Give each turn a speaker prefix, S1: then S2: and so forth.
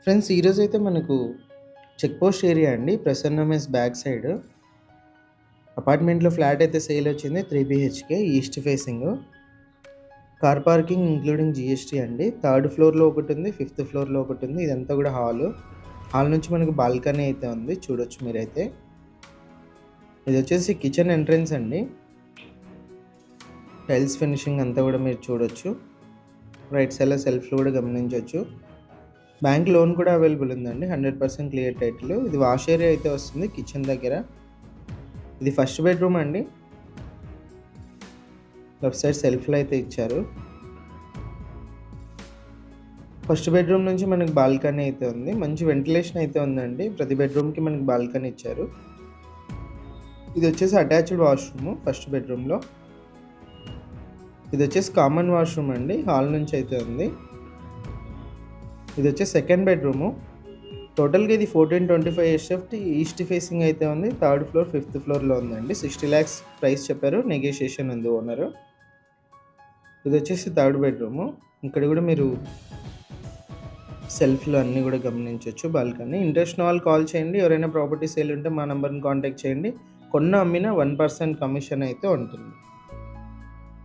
S1: Friends ఈరోజైతే మనకు check post area అండి. ప్రసన్న మెస్ బ్యాక్ సైడ్ అపార్ట్మెంట్‌లో ఫ్లాట్ అయితే సేల్ వచ్చింది. 3 BHK east facing. Car parking including GST అండి. థర్డ్ ఫ్లోర్‌లో ఒకటుంది. ఫిఫ్త్ ఫ్లోర్‌లో ఒకటుంది. ఇదంతా కూడా హాలు. హాల్ నుంచి మనకు బాల్కనీ అయితే ఉంది. చూడొచ్చు మీరైతే. ఇదొచ్చేసి కిచెన్ ఎంట్రన్స్ అండి. టైల్స్ ఫినిషింగ్ అంతా కూడా మీరు చూడొచ్చు. రైట్ సైడ్‌లో సెల్ఫ్‌లు కూడా గమనించొచ్చు. బ్యాంక్ లోన్ కూడా అవైలబుల్ ఉందండి. 100% క్లియర్ టైటిల్. ఇది వాష్ ఏరియా అయితే వస్తుంది కిచెన్ దగ్గర. ఇది ఫస్ట్ బెడ్రూమ్ అండి. లెఫ్ట్ సైడ్ సెల్ఫ్‌లు అయితే ఇచ్చారు. ఫస్ట్ బెడ్రూమ్ నుంచి మనకి బాల్కనీ అయితే ఉంది. మంచి వెంటిలేషన్ అయితే ఉందండి. ప్రతి బెడ్రూమ్‌కి మనకి బాల్కనీ ఇచ్చారు. ఇది వచ్చేసి అటాచ్డ్ వాష్రూమ్ ఫస్ట్ బెడ్రూమ్‌లో. ఇది వచ్చేసి కామన్ వాష్రూమ్ అండి. హాల్ నుంచి అయితే ఉంది. ఇది వచ్చేసి సెకండ్ బెడ్రూము. టోటల్‌గా ఇది 1425 ఎస్ఎఫ్టీ ఈస్ట్ ఫేసింగ్ అయితే ఉంది. థర్డ్ ఫ్లోర్, ఫిఫ్త్ ఫ్లోర్‌లో ఉందండి. 60 లాక్స్ ప్రైస్ చెప్పారు. నెగోషియేషన్ ఉంది ఓనరు. ఇది వచ్చేసి థర్డ్ బెడ్రూము. ఇక్కడ కూడా మీరు సెల్ఫ్‌లు అన్నీ కూడా గమనించొచ్చు బాల్కనీ. ఇంట్రెస్ట్ ఉన్న వాళ్ళు కాల్ చేయండి. ఎవరైనా ప్రాపర్టీ సేల్ ఉంటే మా నంబర్‌ని కాంటాక్ట్ చేయండి. కొన్న అమ్మిన 1% కమిషన్ అయితే ఉంటుంది.